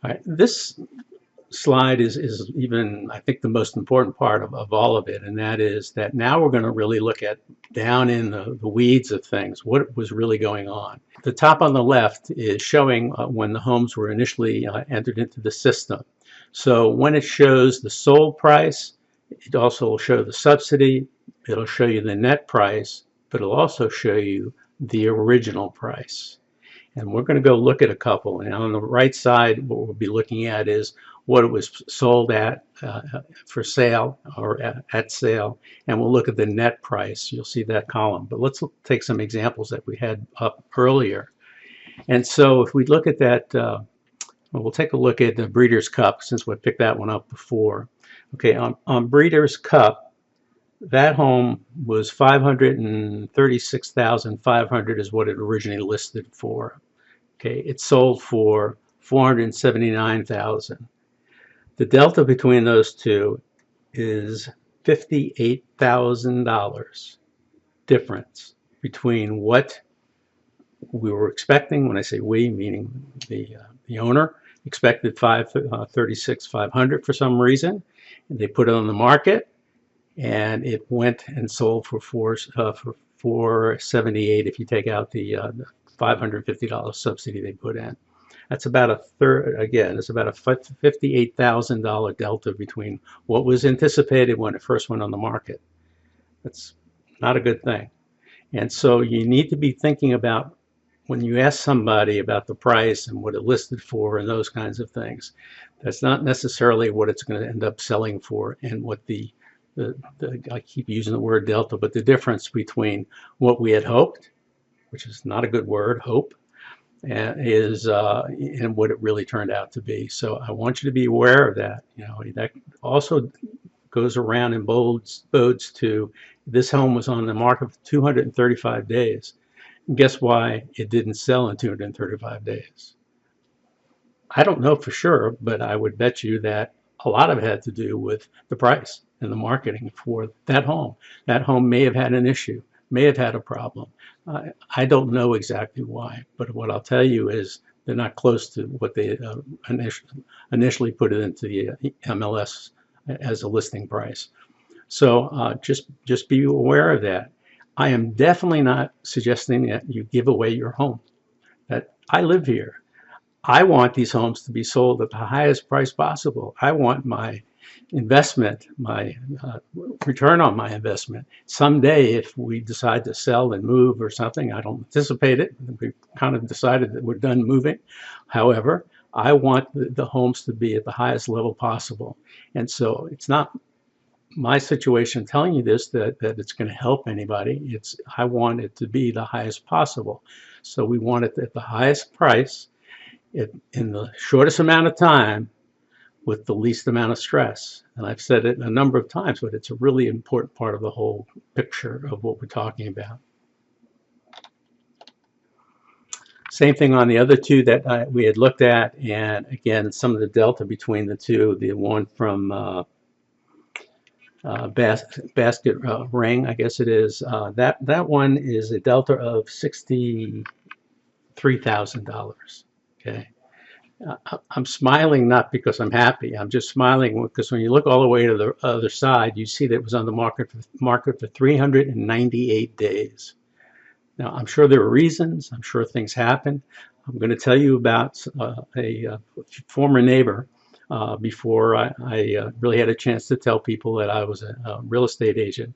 All right, this slide is even, I think, the most important part of all of it, and that is that now we're going to really look at down in the weeds of things, what was really going on. The top on the left is showing when the homes were initially entered into the system. So when it shows the sold price, it also will show the subsidy, it'll show you the net price, but it'll also show you the original price. And we're going to go look at a couple. And on the right side, what we'll be looking at is what it was sold at for sale or at sale. And we'll look at the net price. You'll see that column. But let's take some examples that we had up earlier. And so if we look at that, we'll take a look at the Breeders' Cup since we picked that one up before. Okay, on Breeders' Cup, that home was $536,500 is what it originally listed for. Okay, it sold for $479,000. The delta between those two is $58,000 difference between what we were expecting. When I say we, meaning the owner expected $536,500 for some reason, and they put it on the market, and it went and sold for $478 if you take out the $550 subsidy they put in. That's about a third. Again, it's about a $58,000 delta between what was anticipated when it first went on the market. That's not a good thing. And so you need to be thinking about, when you ask somebody about the price and what it listed for and those kinds of things, that's not necessarily what it's going to end up selling for, and what I keep using the word delta, but the difference between what we had hoped, which is not a good word, hope, and what it really turned out to be. So I want you to be aware of that. You know, that also goes around and bodes to, this home was on the market for 235 days. And guess why it didn't sell in 235 days? I don't know for sure, but I would bet you that a lot of it had to do with the price and the marketing for that home. That home may have had an issue, may have had a problem. I don't know exactly why, but what I'll tell you is they're not close to what they initially put it into the MLS as a listing price. So just be aware of that. I am definitely not suggesting that you give away your home. That I live here. I want these homes to be sold at the highest price possible. I want my investment, my return on my investment. Someday, if we decide to sell and move or something, I don't anticipate it. We've kind of decided that we're done moving. However, I want the homes to be at the highest level possible. And so it's not my situation telling you this, that it's going to help anybody. I want it to be the highest possible. So we want it at the highest price, in the shortest amount of time, with the least amount of stress. And I've said it a number of times, but it's a really important part of the whole picture of what we're talking about. Same thing on the other two that we had looked at, and again, some of the delta between the two. The one from Basket Ring, I guess it is, that one is a delta of $63,000. Okay, I'm smiling not because I'm happy. I'm just smiling because when you look all the way to the other side, you see that it was on the market for 398 days. Now, I'm sure there are reasons. I'm sure things happen. I'm going to tell you about a former neighbor before I really had a chance to tell people that I was a real estate agent.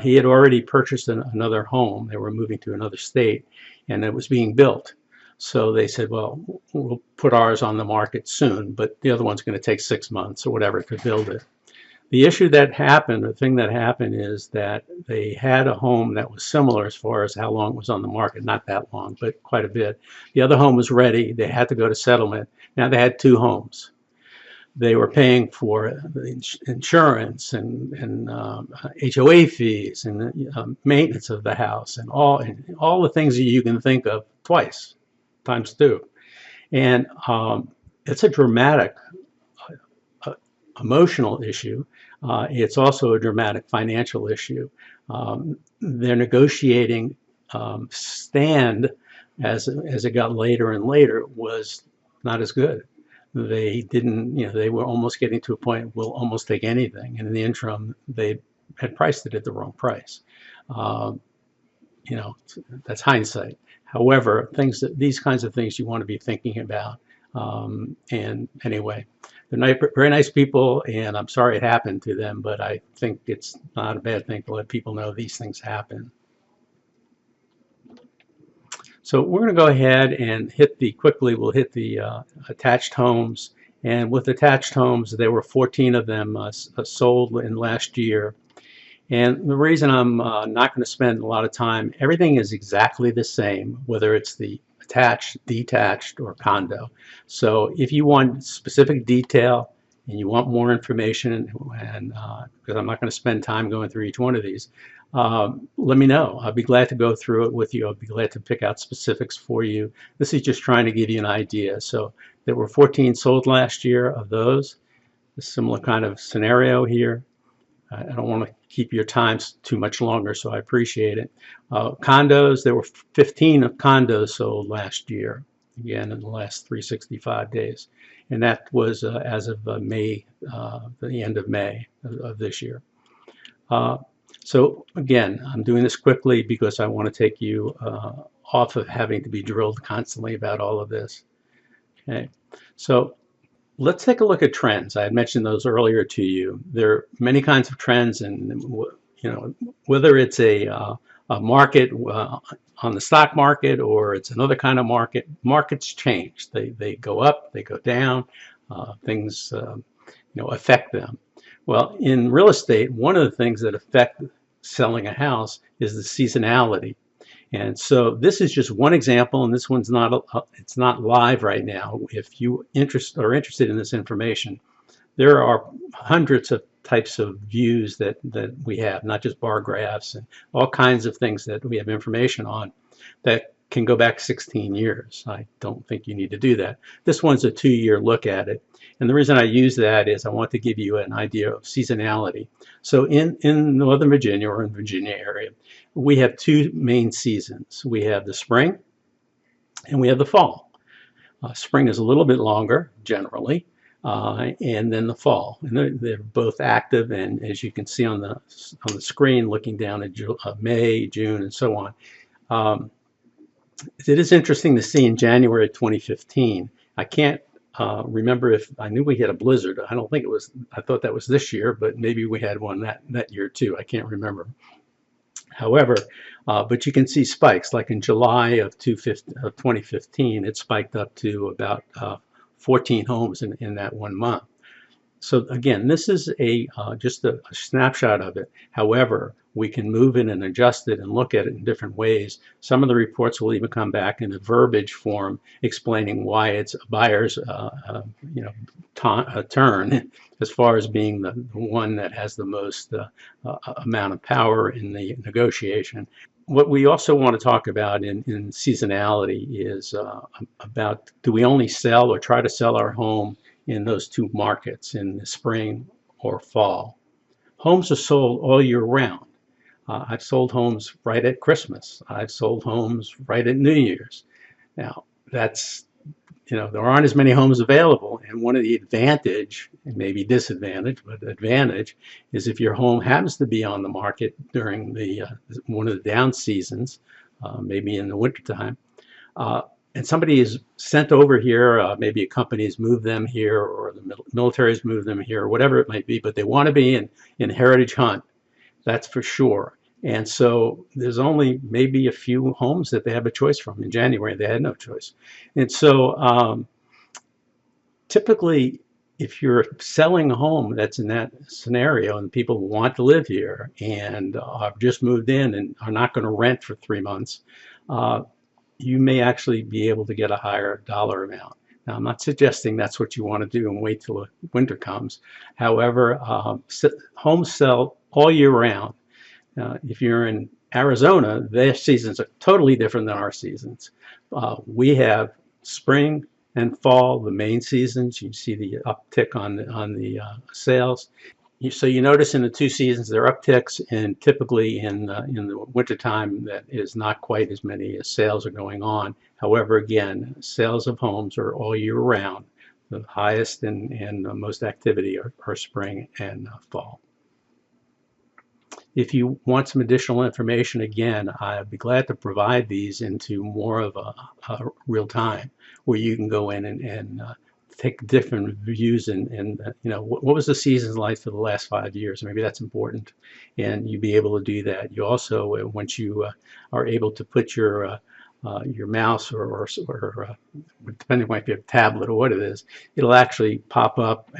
He had already purchased another home. They were moving to another state, and it was being built. So they said, well, we'll put ours on the market soon, but the other one's going to take 6 months or whatever to build it. The issue that happened, the thing that happened, is that they had a home that was similar as far as how long it was on the market. Not that long, but quite a bit. The other home was ready. They had to go to settlement. Now they had two homes. They were paying for insurance and HOA fees and maintenance of the house and all the things that you can think of twice, times two. And it's a dramatic emotional issue. It's also a dramatic financial issue. Their negotiating stand as it got later and later was not as good. they didn't, they were almost getting to a point, we'll almost take anything. And in the interim, they had priced it at the wrong price. Um, you know, that's hindsight. However, these kinds of things you want to be thinking about. And anyway, they're very nice people, and I'm sorry it happened to them, but I think it's not a bad thing to let people know these things happen. So we're going to go ahead and we'll hit the attached homes. And with attached homes, there were 14 of them sold in last year. And the reason I'm not going to spend a lot of time, everything is exactly the same, whether it's the attached, detached, or condo. So if you want specific detail and you want more information, and because I'm not going to spend time going through each one of these, let me know. I'll be glad to go through it with you. I'll be glad to pick out specifics for you. This is just trying to give you an idea. So there were 14 sold last year of those. A similar kind of scenario here. I don't want to keep your time too much longer, so I appreciate it. Condos, there were 15 of condos sold last year, again, in the last 365 days. And that was as of May, the end of May of this year. So again, I'm doing this quickly because I want to take you off of having to be drilled constantly about all of this. Okay, so let's take a look at trends. I had mentioned those earlier to you. There are many kinds of trends, and whether it's a market on the stock market or it's another kind of market, markets change. They go up, they go down. Things affect them. Well, in real estate, one of the things that affect selling a house is the seasonality. And so this is just one example, and this one's it's not live right now. If you are interested in this information, there are hundreds of types of views that we have, not just bar graphs and all kinds of things that we have information on that can go back 16 years. I don't think you need to do that. This one's a 2-year look at it. And the reason I use that is I want to give you an idea of seasonality. So in Northern Virginia, or in Virginia area, we have two main seasons. We have the spring and we have the fall. Spring is a little bit longer generally, and then the fall. And they're both active, and as you can see on the screen, looking down at May, June, and so on. It is interesting to see in January 2015. I can't remember if I knew we had a blizzard. I don't think it was. I thought that was this year, but maybe we had one that year too. I can't remember. However, but you can see spikes. Like in July of 2015, it spiked up to about 14 homes in that 1 month. So again, this is just a snapshot of it. However, we can move it and adjust it and look at it in different ways. Some of the reports will even come back in a verbiage form explaining why it's a buyer's turn as far as being the one that has the most amount of power in the negotiation. What we also want to talk about in seasonality is about, do we only sell or try to sell our home in those two markets, in the spring or fall? Homes are sold all year round. I've sold homes right at Christmas. I've sold homes right at New Year's. Now, that's, there aren't as many homes available, and one of the advantage, and maybe disadvantage, but advantage, is if your home happens to be on the market during one of the down seasons, maybe in the wintertime, and somebody is sent over here, maybe a company has moved them here, or the military has moved them here, or whatever it might be, but they want to be in Heritage Hunt, that's for sure. And so there's only maybe a few homes that they have a choice from. In January, they had no choice. And so typically, if you're selling a home that's in that scenario and people want to live here and have just moved in and are not going to rent for 3 months, you may actually be able to get a higher dollar amount. Now, I'm not suggesting that's what you want to do and wait till winter comes. However, homes sell all year round. If you're in Arizona, their seasons are totally different than our seasons. We have spring and fall, the main seasons. You see the uptick on the sales. So you notice in the two seasons there are upticks, and typically in the wintertime that is not quite as many sales are going on. However, again, sales of homes are all year round. The highest and most activity are spring and fall. If you want some additional information, again, I'd be glad to provide these into more of a real time where you can go in and take different views and you know, what was the seasons like for the last 5 years? Maybe that's important, and you'd be able to do that. You also, once you are able to put your mouse or depending on if you have a tablet or what it is, it'll actually pop up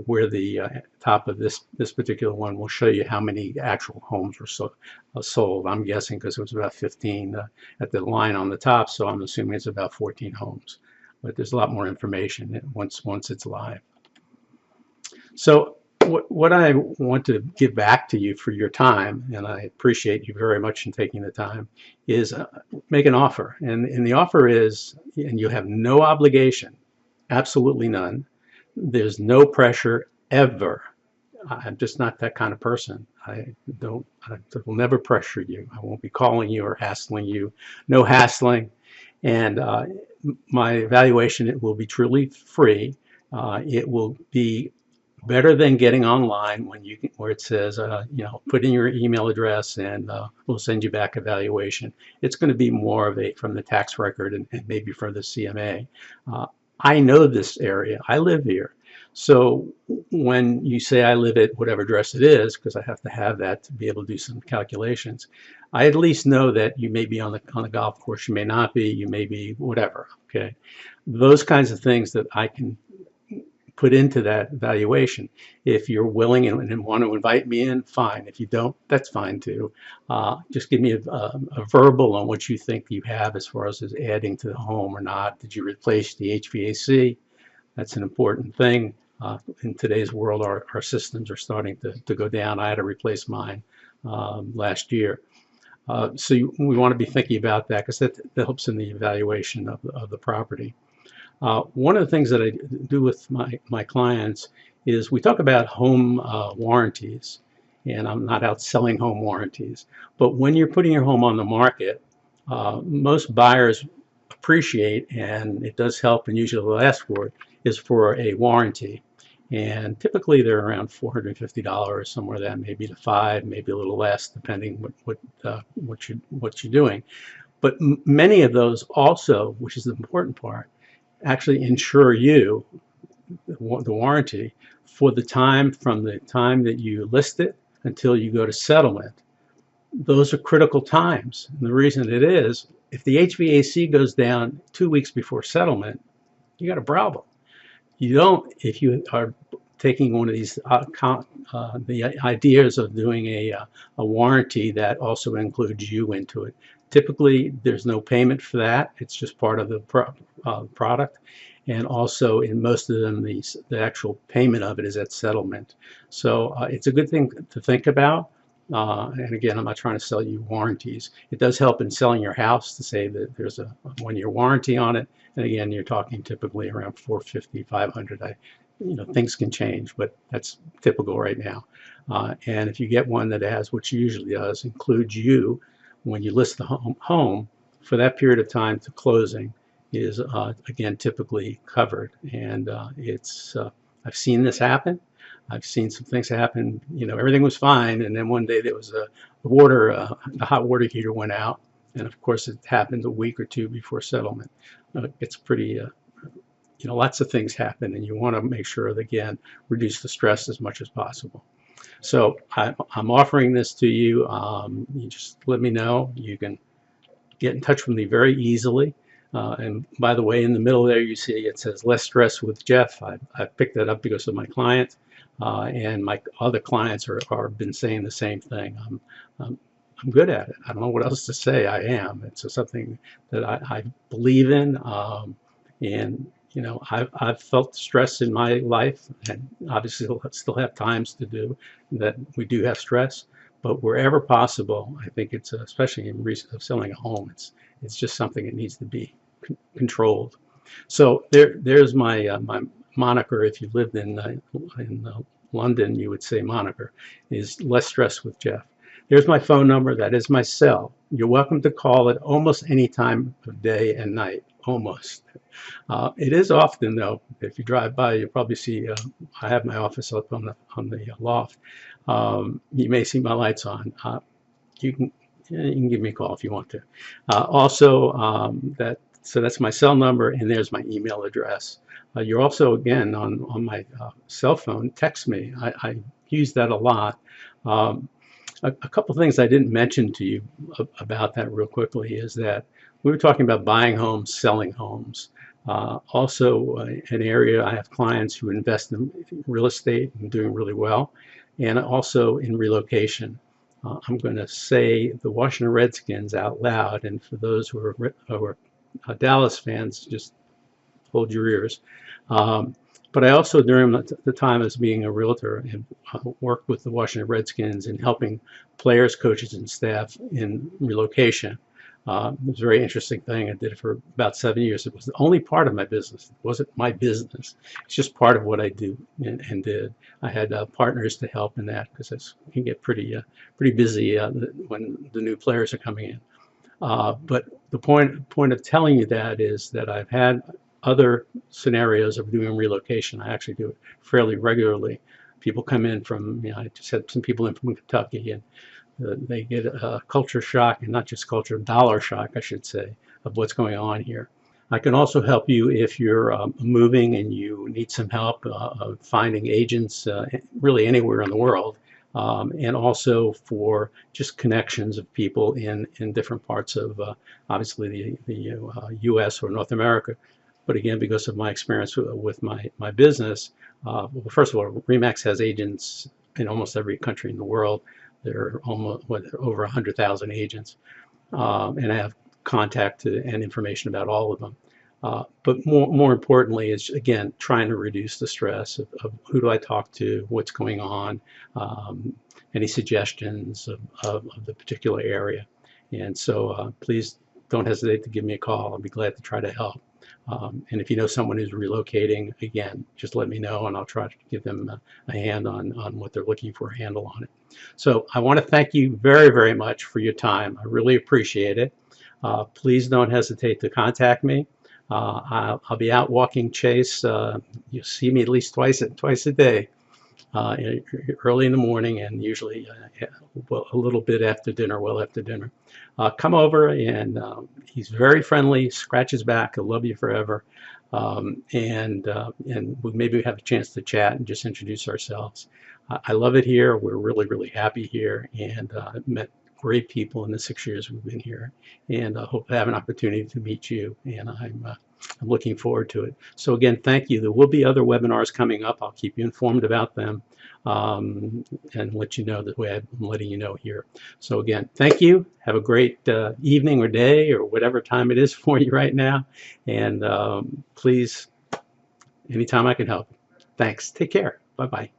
where the top of this particular one will show you how many actual homes were sold. I'm guessing because it was about 15 at the line on the top, so I'm assuming it's about 14 homes. But there's a lot more information once it's live. So what I want to give back to you for your time, and I appreciate you very much in taking the time, is make an offer. And the offer is, and you have no obligation, absolutely none. There's no pressure ever. I'm just not that kind of person. I will never pressure you. I won't be calling you or hassling you. No hassling. And my evaluation, it will be truly free. It will be better than getting online where it says, you know, put in your email address and we'll send you back evaluation. It's going to be more of a from the tax record and maybe from the CMA. I know this area. I live here. So when you say I live at whatever address it is, because I have to have that to be able to do some calculations, I at least know that you may be on the golf course, you may not be, you may be whatever. Okay, those kinds of things that I can put into that valuation. If you're willing and want to invite me in, fine. If you don't, that's fine too. Just give me a verbal on what you think you have as far as adding to the home or not. Did you replace the HVAC? That's an important thing. In today's world, our systems are starting to go down. I had to replace mine last year. So we want to be thinking about that because that helps in the evaluation of the property. One of the things that I do with my clients is we talk about home warranties, and I'm not out selling home warranties, but when you're putting your home on the market, most buyers appreciate, and it does help, and usually they'll ask for it, is for a warranty. And typically they're around $450, somewhere that maybe to $500, maybe a little less, depending what you're doing. But many of those also, which is the important part, actually insure you the warranty for the time from the time that you list it until you go to settlement. Those are critical times. And the reason it is, if the HVAC goes down 2 weeks before settlement, you got a problem. You don't, if you are taking one of these the ideas of doing a warranty that also includes you into it. Typically, there's no payment for that. It's just part of the product. And also, in most of them, the actual payment of it is at settlement. So it's a good thing to think about. And again, I'm not trying to sell you warranties. It does help in selling your house to say that there's a 1-year warranty on it. And again, you're talking typically around $450, $500. You know, things can change, but that's typical right now. And if you get one that has, which usually does, includes you when you list the home for that period of time to closing, is again typically covered. And I've seen this happen. I've seen some things happen. You know, everything was fine, and then one day there was the hot water heater went out, and of course it happened a week or two before settlement. It's pretty. You know, lots of things happen, and you want to make sure that, again, reduce the stress as much as possible. So I'm offering this to you. You just let me know. You can get in touch with me very easily. And by the way, in the middle there, you see it says less stress with Jeff. I picked that up because of my client, and my other clients are been saying the same thing. I'm good at it. I don't know what else to say. I am. It's something that I believe in, and you know, I've felt stress in my life, and obviously still have times to do that. We do have stress, but wherever possible, I think it's especially in reason of selling a home, it's just something that needs to be controlled. So there's my my moniker. If you lived in London, you would say moniker is less stress with Jeff. There's my phone number. That is my cell. You're welcome to call it almost any time of day and night. almost. It is often though. If you drive by, you'll probably see. I have my office up on the loft. You may see my lights on. You can you can give me a call if you want to. Also, so that's my cell number, and there's my email address. You're also again on my cell phone. Text me. I use that a lot. Um, a couple things I didn't mention to you about that real quickly is that we were talking about buying homes, selling homes. Also, an area I have clients who invest in real estate and doing really well, and also in relocation. I'm going to say the Washington Redskins out loud, and for those who are Dallas fans, just hold your ears. But I also, during the time as being a realtor, have worked with the Washington Redskins in helping players, coaches, and staff in relocation. It was a very interesting thing. I did it for about 7 years. It was the only part of my business. It wasn't my business. It's just part of what I do and did. I had partners to help in that because it can get pretty busy when the new players are coming in. But the point of telling you that is that I've had other scenarios of doing relocation. I actually do it fairly regularly. People come in from, I just had some people in from Kentucky, and they get a culture shock, and not just culture, dollar shock, I should say, of what's going on here. I can also help you if you're moving and you need some help finding agents really anywhere in the world. And also for just connections of people in different parts of obviously the U.S. or North America. But again, because of my experience with my business, well, first of all, RE/MAX has agents in almost every country in the world. There are almost over 100,000 agents, and I have contact and information about all of them. But more importantly is, again, trying to reduce the stress of who do I talk to, what's going on, any suggestions of the particular area. And so please don't hesitate to give me a call. I'll be glad to try to help. And if you know someone who's relocating, again, just let me know and I'll try to give them a hand on what they're looking for, a handle on it. So I want to thank you very, very much for your time. I really appreciate it. Please don't hesitate to contact me. I'll be out walking Chase. You'll see me at least twice a day, early in the morning and usually a little bit after dinner, well after dinner. Come over, and he's very friendly, scratch his back, he'll love you forever. And maybe we have a chance to chat and just introduce ourselves. I love it here. We're really, really happy here, and I've met great people in the 6 years we've been here, and I hope to have an opportunity to meet you, and I'm looking forward to it. So again, thank you. There will be other webinars coming up. I'll keep you informed about them and let you know the way I'm letting you know here. So again, thank you. Have a great evening or day or whatever time it is for you right now, and please, anytime I can help. Thanks. Take care. Bye-bye.